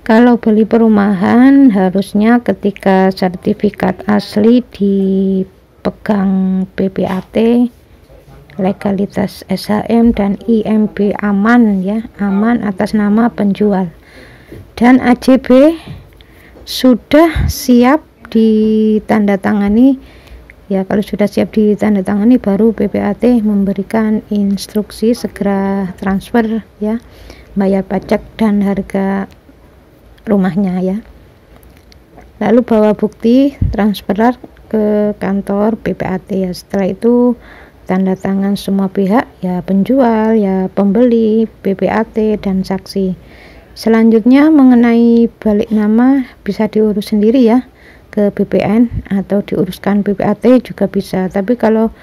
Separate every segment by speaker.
Speaker 1: Kalau beli perumahan harusnya ketika sertifikat asli dipegang PPAT, legalitas SHM dan IMB aman ya, aman atas nama penjual, dan AJB sudah siap ditandatangani ya. Kalau sudah siap ditandatangani baru PPAT memberikan instruksi segera transfer ya, bayar pajak dan harga rumahnya ya, lalu bawa bukti transfer ke kantor PPAT ya. Setelah itu tanda tangan semua pihak ya, penjual ya, pembeli, PPAT dan saksi. Selanjutnya mengenai balik nama bisa diurus sendiri ya ke BPN atau diuruskan PPAT juga bisa, tapi kalau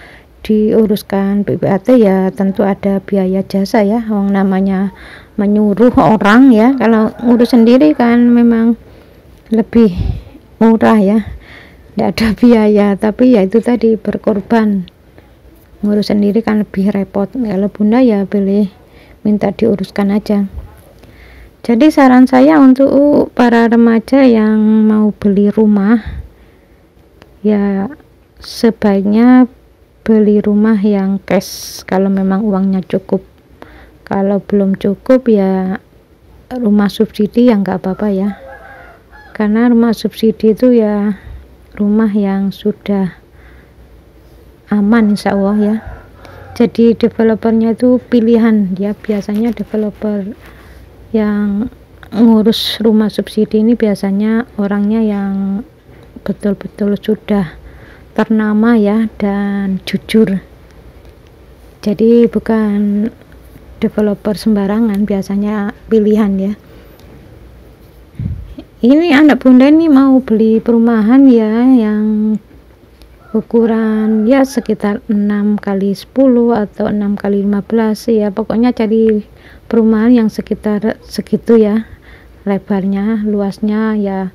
Speaker 1: diuruskan PPAT ya tentu ada biaya jasa ya, namanya menyuruh orang ya. Kalau ngurus sendiri kan memang lebih murah ya, tidak ada biaya, tapi ya itu tadi berkorban. Ngurus sendiri kan lebih repot. Kalau bunda ya pilih minta diuruskan aja. Jadi saran saya untuk para remaja yang mau beli rumah ya, sebaiknya beli rumah yang cash kalau memang uangnya cukup. Kalau belum cukup ya rumah subsidi ya nggak apa-apa ya, karena rumah subsidi itu ya rumah yang sudah aman insya Allah ya. Jadi developernya itu pilihan ya, biasanya developer yang ngurus rumah subsidi ini biasanya orangnya yang betul-betul sudah ternama ya dan jujur. Jadi bukan developer sembarangan, biasanya pilihan ya. Ini anak bunda ini mau beli perumahan ya yang ukuran ya sekitar 6x10 atau 6x15 ya, pokoknya cari perumahan yang sekitar segitu ya, lebarnya, luasnya ya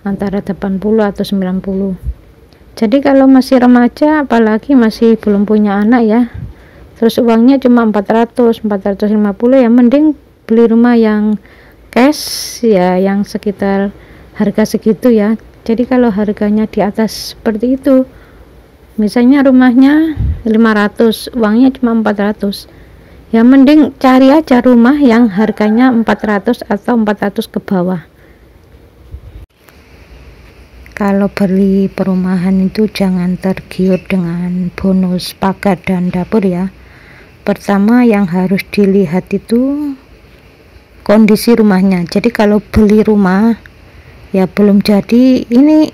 Speaker 1: antara 80 atau 90. Jadi kalau masih remaja apalagi masih belum punya anak ya, terus uangnya cuma 450 ya, mending beli rumah yang cash ya, yang sekitar harga segitu ya. Jadi kalau harganya di atas seperti itu, misalnya rumahnya 500, uangnya cuma 400 ya, mending cari aja rumah yang harganya 400 atau 400 ke bawah. Kalau beli perumahan itu jangan tergiur dengan bonus pagar dan dapur ya. Pertama yang harus dilihat itu kondisi rumahnya. Jadi kalau beli rumah ya belum jadi, ini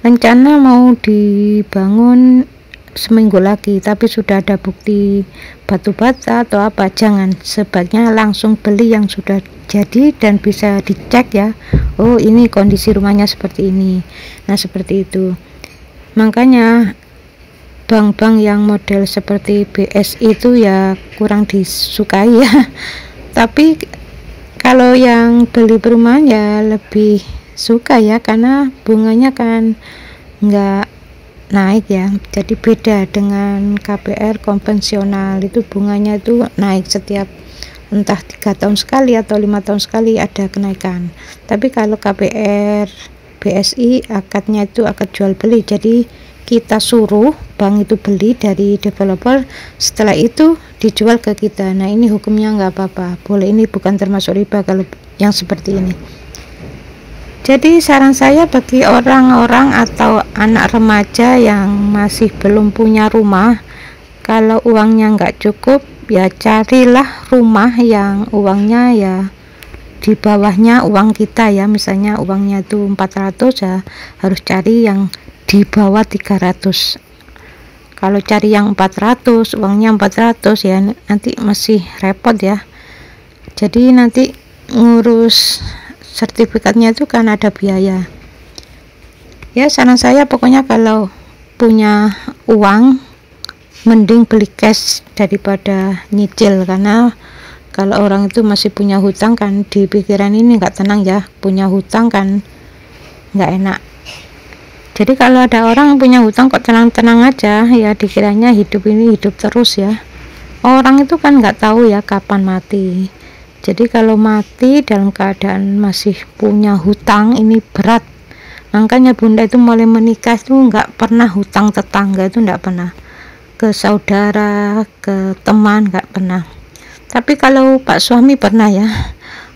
Speaker 1: rencana mau dibangun seminggu lagi tapi sudah ada bukti batu bata atau apa, jangan, sebaiknya langsung beli yang sudah jadi dan bisa dicek ya, oh ini kondisi rumahnya seperti ini. Nah seperti itu, makanya bank-bank yang model seperti BSI itu ya kurang disukai ya. Tapi kalau yang beli perumahan ya lebih suka ya, karena bunganya kan nggak naik ya. Jadi beda dengan KPR konvensional, itu bunganya itu naik setiap entah 3 tahun sekali atau 5 tahun sekali ada kenaikan. Tapi kalau KPR BSI akadnya itu akad jual beli, jadi kita suruh bank itu beli dari developer, setelah itu dijual ke kita. Nah ini hukumnya nggak apa-apa, boleh, ini bukan termasuk riba kalau yang seperti ini. Jadi saran saya bagi orang-orang atau anak remaja yang masih belum punya rumah, kalau uangnya nggak cukup ya carilah rumah yang uangnya ya di bawahnya uang kita ya. Misalnya uangnya itu 400 ya, harus cari yang di bawah 300. Kalau cari yang 400, uangnya 400 ya nanti masih repot ya. Jadi nanti ngurus sertifikatnya itu kan ada biaya ya. Saran saya pokoknya kalau punya uang mending beli cash daripada nyicil, karena kalau orang itu masih punya hutang kan di pikiran ini nggak tenang ya, punya hutang kan nggak enak. Jadi kalau ada orang punya hutang kok tenang-tenang aja ya, dikiranya hidup ini hidup terus ya. Orang itu kan nggak tahu ya kapan mati. Jadi kalau mati dalam keadaan masih punya hutang ini berat. Makanya bunda itu mulai menikah itu nggak pernah hutang tetangga, itu nggak pernah, ke saudara, ke teman nggak pernah. Tapi kalau pak suami pernah ya,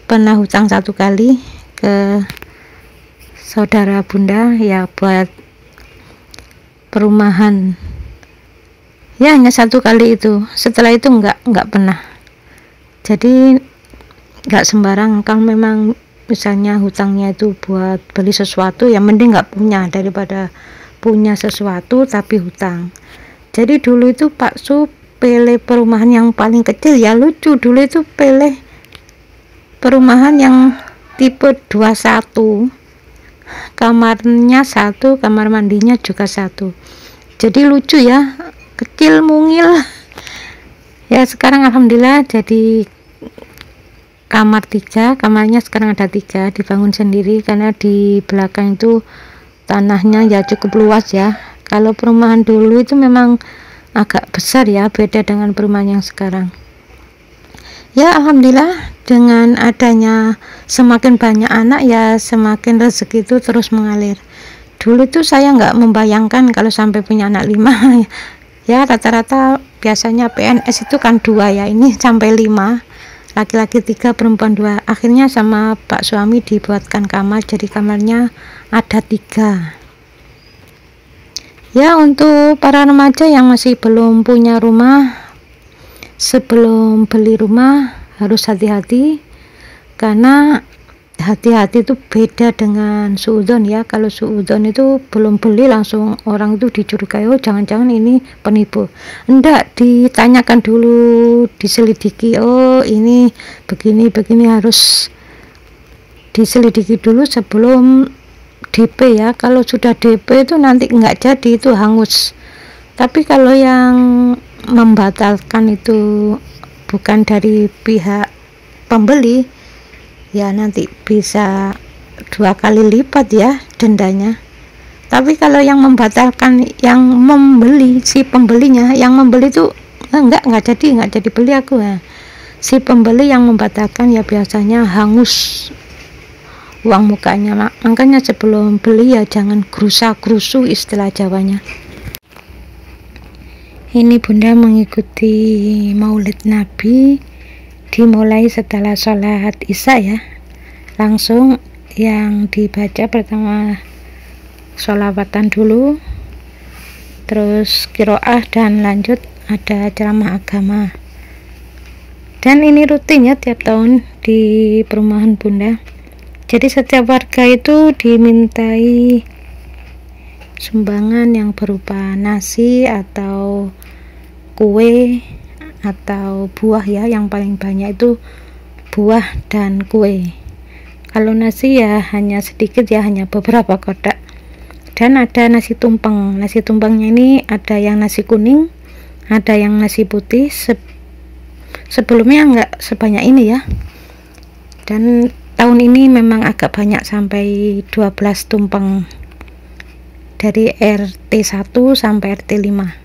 Speaker 1: pernah hutang 1 kali ke saudara bunda ya, buat perumahan ya, hanya 1 kali itu. Setelah itu nggak pernah. Jadi nggak sembarang. Kalau memang misalnya hutangnya itu buat beli sesuatu, ya mending nggak punya daripada punya sesuatu tapi hutang. Jadi dulu itu Pak Su pilih perumahan yang paling kecil, ya lucu, dulu itu pilih perumahan yang tipe 21, kamarnya 1, kamar mandinya juga 1. Jadi lucu ya, kecil mungil ya. Sekarang alhamdulillah jadi kamar 3, kamarnya sekarang ada 3, dibangun sendiri karena di belakang itu tanahnya ya cukup luas ya. Kalau perumahan dulu itu memang agak besar ya, beda dengan perumahan yang sekarang. Ya alhamdulillah, dengan adanya semakin banyak anak ya semakin rezeki itu terus mengalir. Dulu itu saya nggak membayangkan kalau sampai punya anak 5 ya, rata-rata biasanya PNS itu kan 2 ya, ini sampai 5, laki-laki 3, perempuan 2. Akhirnya sama pak suami dibuatkan kamar, jadi kamarnya ada 3 ya. Untuk para remaja yang masih belum punya rumah, sebelum beli rumah harus hati-hati, karena hati-hati itu beda dengan suudzon ya. Kalau suudzon itu belum beli langsung orang itu dicurigai, oh jangan-jangan ini penipu. Enggak, ditanyakan dulu, diselidiki, oh ini begini, harus diselidiki dulu sebelum DP ya. Kalau sudah DP itu nanti enggak jadi, itu hangus. Tapi kalau yang membatalkan itu bukan dari pihak pembeli ya, nanti bisa 2 kali lipat ya dendanya. Tapi kalau yang membatalkan yang membeli, si pembelinya, yang membeli itu enggak jadi beli aku ya. Si pembeli yang membatalkan ya biasanya hangus uang mukanya. Makanya sebelum beli ya jangan gerusa-gerusu, istilah Jawanya. Ini bunda mengikuti maulid Nabi, dimulai setelah sholat isya ya. Langsung yang dibaca pertama sholawatan dulu, terus qiraah, dan lanjut ada ceramah agama. Dan ini rutin ya tiap tahun di perumahan bunda. Jadi setiap warga itu dimintai sumbangan yang berupa nasi atau kue atau buah ya. Yang paling banyak itu buah dan kue. Kalau nasi ya hanya sedikit ya, hanya beberapa kotak. Dan ada nasi tumpeng. Nasi tumpengnya ini ada yang nasi kuning, ada yang nasi putih. Sebelumnya enggak sebanyak ini ya. Dan tahun ini memang agak banyak, sampai 12 tumpeng dari RT 1 sampai RT 5.